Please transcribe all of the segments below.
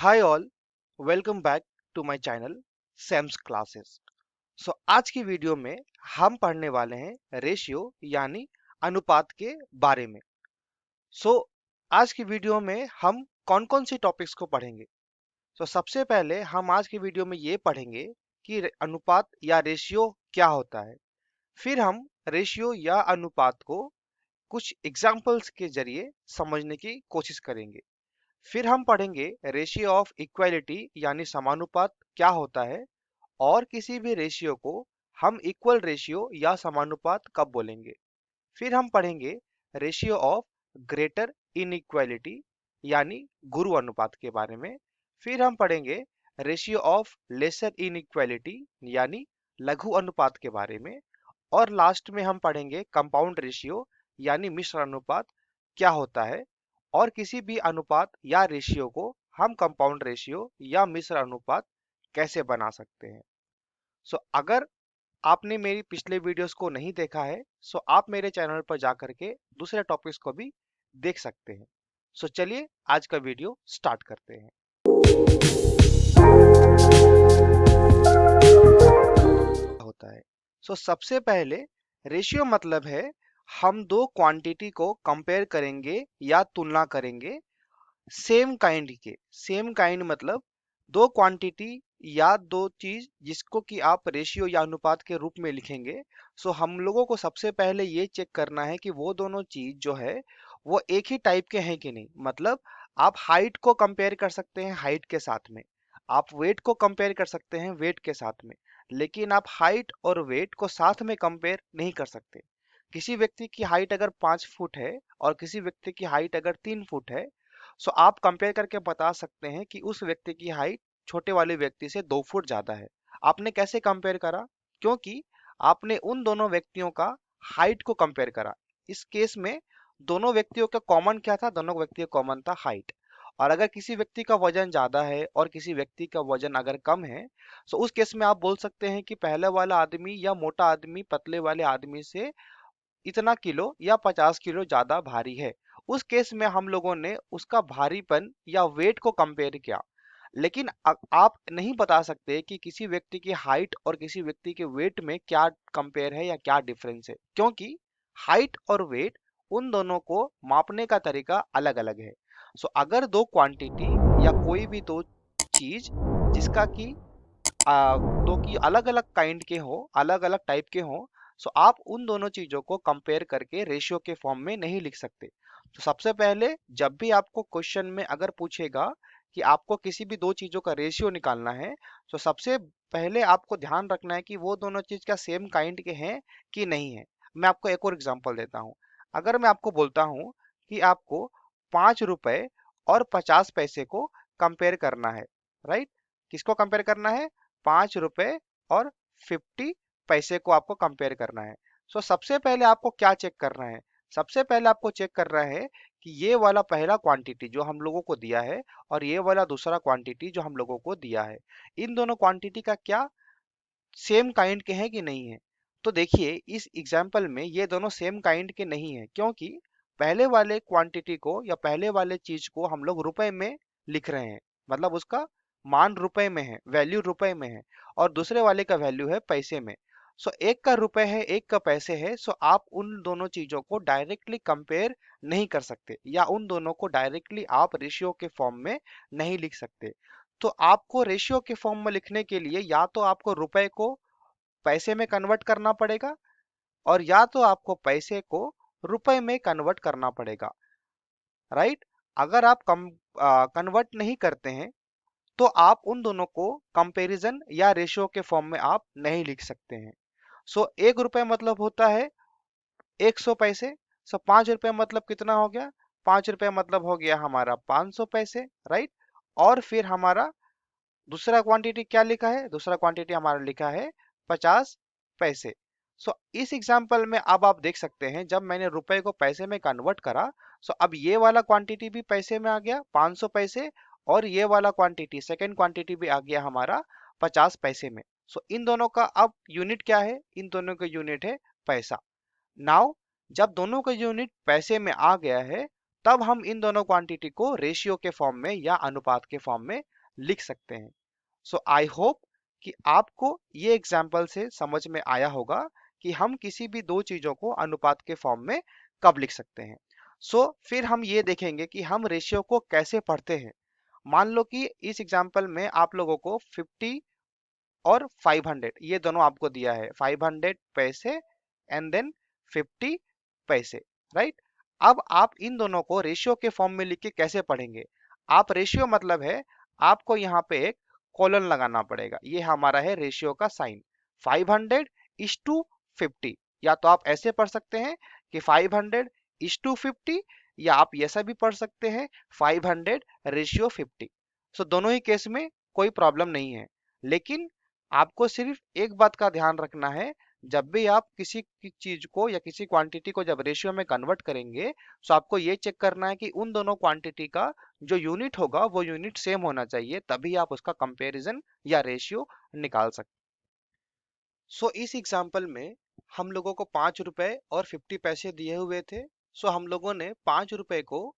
Hi all, welcome back to my channel Sam's classes. So आज की video में हम पढ़ने वाले हैं रेशियो यानी अनुपात के बारे में। सो आज की वीडियो में हम कौन कौन सी टॉपिक्स को पढ़ेंगे। सबसे पहले हम आज की वीडियो में ये पढ़ेंगे कि अनुपात या रेशियो क्या होता है। फिर हम रेशियो या अनुपात को कुछ एग्जाम्पल्स के जरिए समझने की कोशिश करेंगे। फिर हम पढ़ेंगे रेशियो ऑफ इक्वालिटी यानी समानुपात क्या होता है और किसी भी रेशियो को हम इक्वल रेशियो या समानुपात कब बोलेंगे। फिर हम पढ़ेंगे रेशियो ऑफ ग्रेटर इनइक्वालिटी यानी गुरु अनुपात के बारे में। फिर हम पढ़ेंगे रेशियो ऑफ लेसर इनइक्वालिटी यानी लघु अनुपात के बारे में। और लास्ट में हम पढ़ेंगे कंपाउंड रेशियो यानी मिश्र अनुपात क्या होता है और किसी भी अनुपात या रेशियो को हम कंपाउंड रेशियो या मिश्र अनुपात कैसे बना सकते हैं। अगर आपने मेरी पिछले वीडियोस को नहीं देखा है आप मेरे चैनल पर जाकर के दूसरे टॉपिक्स को भी देख सकते हैं। चलिए आज का वीडियो स्टार्ट करते हैं। होता है सबसे पहले रेशियो मतलब है हम दो क्वांटिटी को कंपेयर करेंगे या तुलना करेंगे सेम काइंड के। सेम काइंड मतलब दो क्वांटिटी या दो चीज जिसको कि आप रेशियो या अनुपात के रूप में लिखेंगे। हम लोगों को सबसे पहले ये चेक करना है कि वो दोनों चीज जो है वो एक ही टाइप के हैं कि नहीं। मतलब आप हाइट को कंपेयर कर सकते हैं हाइट के साथ में, आप वेट को कंपेयर कर सकते हैं वेट के साथ में, लेकिन आप हाइट और वेट को साथ में कंपेयर नहीं कर सकते। किसी व्यक्ति की हाइट अगर 5 फुट है और किसी व्यक्ति की हाइट अगर 3 फुट है आप कंपेयर करके बता सकते हैं कि उस व्यक्ति की हाइट छोटे वाले व्यक्ति से 2 फुट ज्यादा है। आपने कैसे कंपेयर करा? क्योंकि आपने उन दोनों व्यक्तियों का हाइट को कंपेयर करा। इस केस में दोनों व्यक्तियों का कॉमन क्या था? दोनों व्यक्तियों का कॉमन था हाइट। और अगर किसी व्यक्ति का वजन ज्यादा है और किसी व्यक्ति का वजन अगर कम है उस केस में आप बोल सकते हैं कि पहले वाला आदमी या मोटा आदमी पतले वाले आदमी से इतना किलो या 50 किलो ज्यादा भारी है। उस केस में हम लोगों ने उसका भारीपन या वेट को कंपेयर किया। लेकिन आप नहीं बता सकते कि किसी व्यक्ति की हाइट और किसी व्यक्ति के वेट में क्या कंपेयर है या क्या डिफरेंस है, क्योंकि हाइट और वेट उन दोनों को मापने का तरीका अलग अलग है। अगर दो क्वांटिटी या कोई भी दो चीज जिसका कि दो की अलग अलग काइंड के हो, अलग अलग टाइप के हो, आप उन दोनों चीजों को कंपेयर करके रेशियो के फॉर्म में नहीं लिख सकते। सबसे पहले जब भी आपको क्वेश्चन में अगर पूछेगा कि आपको किसी भी दो चीजों का रेशियो निकालना है सबसे पहले आपको ध्यान रखना है कि वो दोनों चीज क्या सेम काइंड के हैं कि नहीं है। मैं आपको एक और एग्जांपल देता हूँ। अगर मैं आपको बोलता हूँ कि आपको 5 रुपए और 50 पैसे को कंपेयर करना है, राइट? किसको कंपेयर करना है? 5 रुपए और 50 पैसे को आपको कंपेयर करना है। सबसे पहले आपको क्या चेक करना है? सबसे पहले आपको चेक करना है कि ये वाला पहला क्वांटिटी जो हम लोगों को दिया है और ये वाला दूसरा क्वांटिटी जो हम लोगों को दिया है, इन दोनों क्वांटिटी का क्या सेम काइंड के हैं कि नहीं है। तो देखिए इस एग्जाम्पल में ये दोनों सेम काइंड के नहीं है, क्योंकि पहले वाले क्वांटिटी को या पहले वाले चीज को हम लोग रुपए में लिख रहे हैं, मतलब उसका मान रुपए में है, वैल्यू रुपए में है, और दूसरे वाले का वैल्यू है पैसे में। एक का रुपए है एक का पैसे है, आप उन दोनों चीजों को डायरेक्टली कंपेयर नहीं कर सकते या उन दोनों को डायरेक्टली आप रेशियो के फॉर्म में नहीं लिख सकते। तो आपको रेशियो के फॉर्म में लिखने के लिए या तो आपको रुपए को पैसे में कन्वर्ट करना पड़ेगा और या तो आपको पैसे को रुपए में कन्वर्ट करना पड़ेगा, राइट? अगर आप कन्वर्ट नहीं करते हैं तो आप उन दोनों को कंपैरिजन या रेशियो के फॉर्म में आप नहीं लिख सकते हैं। 1 रुपए मतलब होता है 100 पैसे। 5 रुपए मतलब कितना हो गया? 5 रुपए मतलब हो गया हमारा 500 पैसे, राइट? और फिर हमारा दूसरा क्वांटिटी क्या लिखा है? दूसरा क्वांटिटी हमारा लिखा है 50 पैसे। इस एग्जाम्पल में अब आप देख सकते हैं जब मैंने रुपए को पैसे में कन्वर्ट करा अब ये वाला क्वांटिटी भी पैसे में आ गया 500 पैसे, और ये वाला क्वांटिटी सेकेंड क्वांटिटी भी आ गया हमारा 50 पैसे में। इन दोनों का अब यूनिट क्या है? इन दोनों का यूनिट है पैसा। नाउ जब दोनों का यूनिट पैसे में आ गया है तब हम इन दोनों क्वांटिटी को रेशियो के फॉर्म में या अनुपात के फॉर्म में लिख सकते हैं। सो आई होप कि आपको ये एग्जाम्पल से समझ में आया होगा कि हम किसी भी दो चीजों को अनुपात के फॉर्म में कब लिख सकते हैं। फिर हम ये देखेंगे कि हम रेशियो को कैसे पढ़ते हैं। मान लो कि इस एग्जाम्पल में आप लोगों को 50 और 500 ये दोनों आपको दिया है, 500 पैसे एंड देन 50 पैसे, राइट। अब आप इन दोनों को रेशियो के फॉर्म में लिख के कैसे पढ़ेंगे। आप रेशियो मतलब है आपको यहाँ पे एक कॉलन लगाना पड़ेगा, ये हमारा है रेशियो का साइन। 500:50, या तो आप ऐसे पढ़ सकते हैं कि 500:50, या आप ऐसा भी पढ़ सकते हैं 500:50। दोनों ही केस में कोई प्रॉब्लम नहीं है, लेकिन आपको सिर्फ एक बात का ध्यान रखना है, जब भी आप किसी की चीज को या किसी क्वांटिटी को जब रेशियो में कन्वर्ट करेंगे, तो आपको ये चेक करना है कि उन दोनों क्वांटिटी का जो यूनिट होगा वो यूनिट सेम होना चाहिए, तभी आप उसका कंपैरिजन या रेशियो निकाल सकते। इस एग्जांपल में हम लोगों को 5 रुपए और 50 पैसे दिए हुए थे। हम लोगों ने 5 रुपए को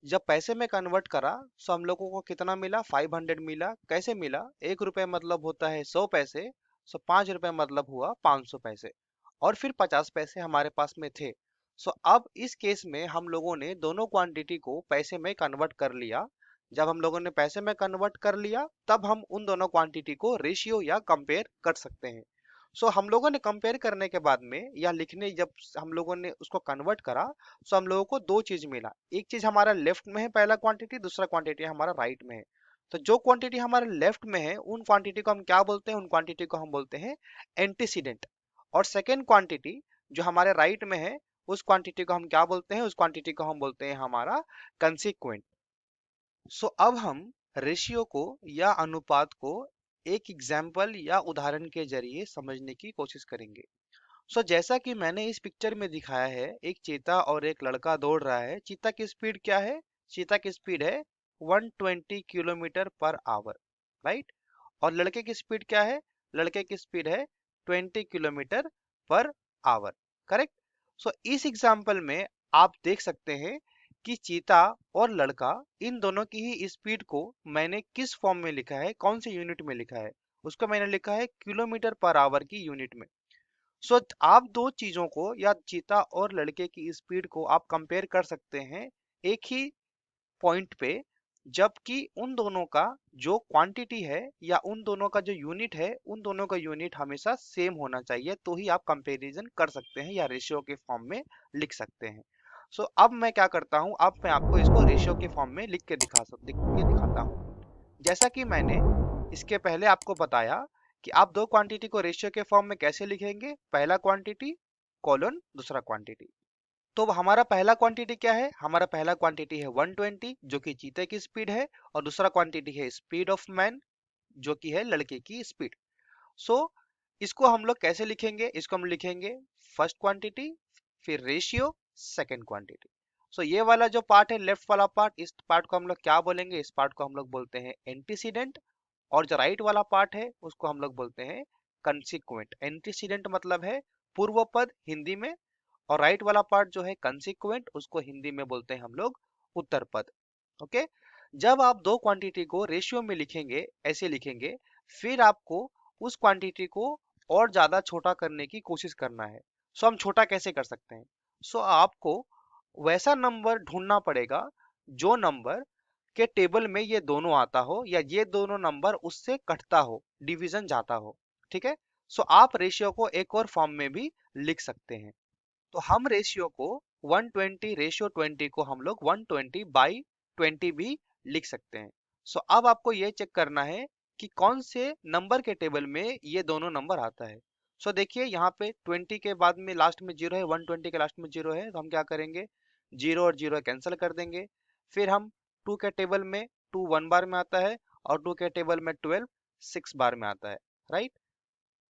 जब पैसे में कन्वर्ट करा, हम लोगों को कितना मिला, 500 मिला। कैसे मिला, 1 रुपए मतलब होता है 100 पैसे, 5 रुपए मतलब हुआ 500 पैसे, और फिर 50 पैसे हमारे पास में थे। अब इस केस में हम लोगों ने दोनों क्वांटिटी को पैसे में कन्वर्ट कर लिया। जब हम लोगों ने पैसे में कन्वर्ट कर लिया, तब हम उन दोनों क्वांटिटी को रेशियो या कंपेयर कर सकते हैं। हम लोगों ने कंपेयर करने के बाद में या लिखने, जब हम लोगों ने उसको कन्वर्ट करा, हम लोगों को दो चीज मिला। एक चीज हमारा लेफ्ट में है पहला क्वांटिटी, दूसरा क्वांटिटी हमारा राइट में है। जो क्वांटिटी हमारे लेफ्ट में है उन क्वांटिटी को हम क्या बोलते हैं, उन क्वांटिटी को हम बोलते हैं एंटीसीडेंट। और सेकेंड क्वांटिटी जो हमारे राइट में है, उस क्वांटिटी को हम क्या बोलते हैं, उस क्वांटिटी को हम बोलते हैं हमारा कंसिक्वेंट। अब हम रेशियो को या अनुपात को एक एग्जाम्पल या उदाहरण के जरिए समझने की कोशिश करेंगे। जैसा कि मैंने इस पिक्चर में दिखाया है, एक चीता और एक लड़का दौड़ रहा है। चीता की स्पीड क्या है, चीता की स्पीड है 120 किलोमीटर पर आवर, राइट। और लड़के की स्पीड क्या है, लड़के की स्पीड है 20 किलोमीटर पर आवर, करेक्ट। इस एग्जाम्पल में आप देख सकते हैं कि चीता और लड़का, इन दोनों की ही स्पीड को मैंने किस फॉर्म में लिखा है, कौन से यूनिट में लिखा है, उसको मैंने लिखा है किलोमीटर पर आवर की यूनिट में। आप दो चीजों को या चीता और लड़के की स्पीड को आप कंपेयर कर सकते हैं एक ही पॉइंट पे, जबकि उन दोनों का जो क्वांटिटी है या उन दोनों का जो यूनिट है, उन दोनों का यूनिट हमेशा सेम होना चाहिए, तो ही आप कंपैरिजन कर सकते हैं या रेशियो के फॉर्म में लिख सकते हैं। अब मैं क्या करता हूं, अब मैं आपको इसको रेशियो के फॉर्म में लिख के दिखाता हूं। जैसा कि मैंने इसके पहले आपको बताया कि आप दो क्वांटिटी को रेशियो के फॉर्म में कैसे लिखेंगे, पहला क्वांटिटी कॉलन दूसरा क्वांटिटी। तो हमारा पहला क्वांटिटी क्या है, हमारा पहला क्वांटिटी है 120 जो कि चीते की स्पीड है, और दूसरा क्वांटिटी है स्पीड ऑफ मैन जो कि है लड़के की स्पीड। सो इसको हम लोग कैसे लिखेंगे, इसको हम लिखेंगे फर्स्ट क्वांटिटी फिर रेशियो सेकंड क्वांटिटी। ये वाला जो पार्ट है लेफ्ट वाला पार्ट, इस पार्ट को हम लोग क्या बोलेंगे, इस पार्ट को हम लोग बोलते हैं एंटीसीडेंट। और जो राइट वाला पार्ट है उसको हम लोग बोलते हैं कंसिक्वेंट। एंटीसीडेंट मतलब है पूर्व पद हिंदी में, और राइट वाला पार्ट जो है कंसिक्वेंट, उसको हिंदी में बोलते हैं हम लोग उत्तर पद। ओके। जब आप दो क्वांटिटी को रेशियो में लिखेंगे, ऐसे लिखेंगे, फिर आपको उस क्वांटिटी को और ज्यादा छोटा करने की कोशिश करना है। हम छोटा कैसे कर सकते हैं, आपको वैसा नंबर ढूंढना पड़ेगा जो नंबर के टेबल में ये दोनों आता हो, या ये दोनों नंबर उससे कटता हो, डिवीजन जाता हो, ठीक है। आप रेशियो को एक और फॉर्म में भी लिख सकते हैं। तो हम रेशियो को 120 रेशियो 20 को हम लोग 120/20 भी लिख सकते हैं। अब आपको ये चेक करना है कि कौन से नंबर के टेबल में ये दोनों नंबर आता है। देखिए यहाँ पे 20 के बाद में लास्ट में जीरो है, 120 के लास्ट में जीरो है, तो हम क्या करेंगे, जीरो और जीरो कैंसिल कर देंगे। फिर हम 2 के टेबल में 2 1 बार में आता है, और 2 के टेबल में 12 6 बार में आता है, राइट।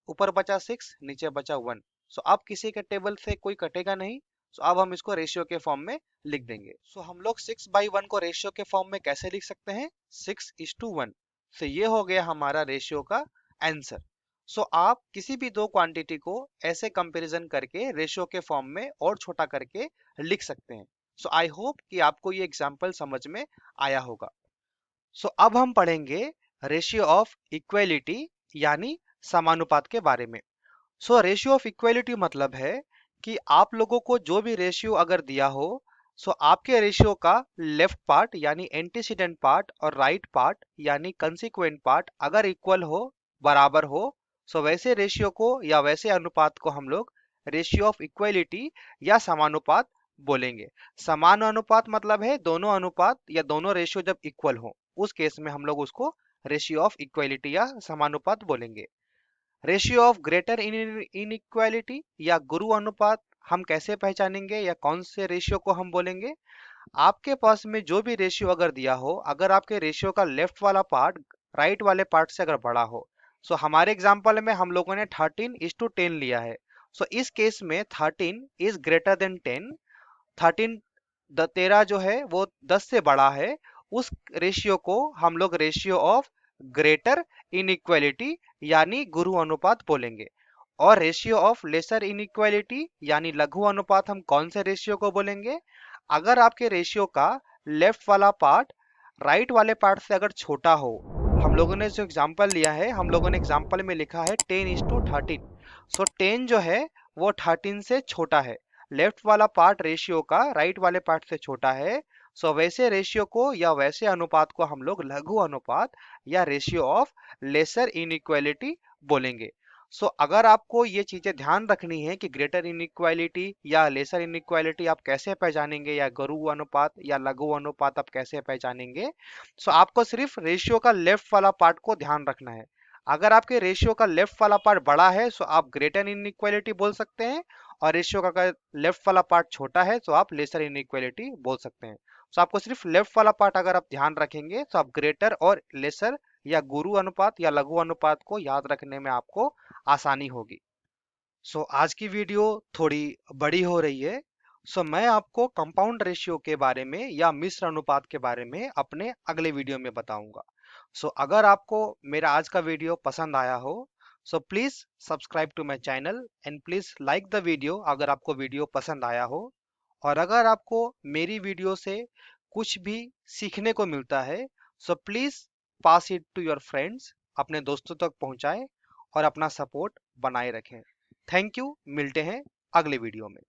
ऊपर बचा 6, नीचे बचा 1। अब किसी के टेबल से कोई कटेगा नहीं। अब हम इसको रेशियो के फॉर्म में लिख देंगे। हम लोग 6/1 को रेशियो के फॉर्म में कैसे लिख सकते हैं, 6:1। ये हो गया हमारा रेशियो का आंसर। आप किसी भी दो क्वांटिटी को ऐसे कंपैरिजन करके रेशियो के फॉर्म में और छोटा करके लिख सकते हैं। आई होप कि आपको ये एग्जाम्पल समझ में आया होगा। सो अब हम पढ़ेंगे रेशियो ऑफ इक्वलिटी यानी समानुपात के बारे में। सो रेशियो ऑफ इक्वलिटी मतलब है कि आप लोगों को जो भी रेशियो अगर दिया हो, सो आपके रेशियो का लेफ्ट पार्ट यानी एंटीसीडेंट पार्ट और राइट पार्ट यानी कंसिक्वेंट पार्ट अगर इक्वल हो, बराबर हो, सो वैसे रेशियो को या वैसे अनुपात को हम लोग रेशियो ऑफ इक्वलिटी या समानुपात बोलेंगे। समान अनुपात मतलब है दोनों अनुपात या दोनों रेशियो जब इक्वल हो, उस केस में हम लोग उसको रेशियो ऑफ इक्वलिटी या समानुपात बोलेंगे। रेशियो ऑफ ग्रेटर इनइक्वालिटी या गुरु अनुपात हम कैसे पहचानेंगे या कौन से रेशियो को हम बोलेंगे? आपके पास में जो भी रेशियो अगर दिया हो, अगर आपके रेशियो का लेफ्ट वाला पार्ट राइट वाले पार्ट से अगर बड़ा हो, सो हमारे एग्जांपल में हम लोगों ने 13:10 लिया है। सो इस केस में 13 इज ग्रेटर देन 10। 13 13 जो है वो 10 से बड़ा है, उस रेशियो को हम लोग रेशियो ऑफ ग्रेटर इनइक्वालिटी यानी गुरु अनुपात बोलेंगे। और रेशियो ऑफ लेसर इनइक्वालिटी यानी लघु अनुपात हम कौन से रेशियो को बोलेंगे? अगर आपके रेशियो का लेफ्ट वाला पार्ट राइट वाले पार्ट से अगर छोटा हो, हम लोगों ने जो एग्जांपल लिया है, हम लोगों ने एग्जांपल में लिखा है 10:13। सो 10 जो है वो 13 से छोटा है, लेफ्ट वाला पार्ट रेशियो का राइट वाले पार्ट से छोटा है। सो वैसे रेशियो को या वैसे अनुपात को हम लोग लघु अनुपात या रेशियो ऑफ लेसर इनइक्वालिटी बोलेंगे। सो अगर आपको ये चीजें ध्यान रखनी है कि ग्रेटर इनइक्वालिटी या लेसर इनइक्वालिटी आप कैसे पहचानेंगे या गुरु अनुपात या लघु अनुपात आप कैसे पहचानेंगे, सो आपको सिर्फ रेशियो का लेफ्ट वाला पार्ट को ध्यान रखना है। अगर आपके रेशियो का लेफ्ट वाला पार्ट बड़ा है, सो आप ग्रेटर इनइक्वालिटी बोल सकते हैं, और रेशियो का अगर लेफ्ट वाला पार्ट छोटा है तो आप लेसर इनइक्वालिटी बोल सकते हैं। सो आपको सिर्फ लेफ्ट वाला पार्ट अगर आप ध्यान रखेंगे तो आप ग्रेटर और लेसर या गुरु अनुपात या लघु अनुपात को याद रखने में आपको आसानी होगी। सो आज की वीडियो थोड़ी बड़ी हो रही है। सो मैं आपको कंपाउंड रेशियो के बारे में या मिश्र अनुपात के बारे में अपने अगले वीडियो में बताऊंगा। सो अगर आपको मेरा आज का वीडियो पसंद आया हो, so please subscribe to my channel and please like the video अगर आपको वीडियो पसंद आया हो। और अगर आपको मेरी वीडियो से कुछ भी सीखने को मिलता है, so please pass it to your friends, अपने दोस्तों तक पहुंचाएं और अपना सपोर्ट बनाए रखें। थैंक यू, मिलते हैं अगले वीडियो में।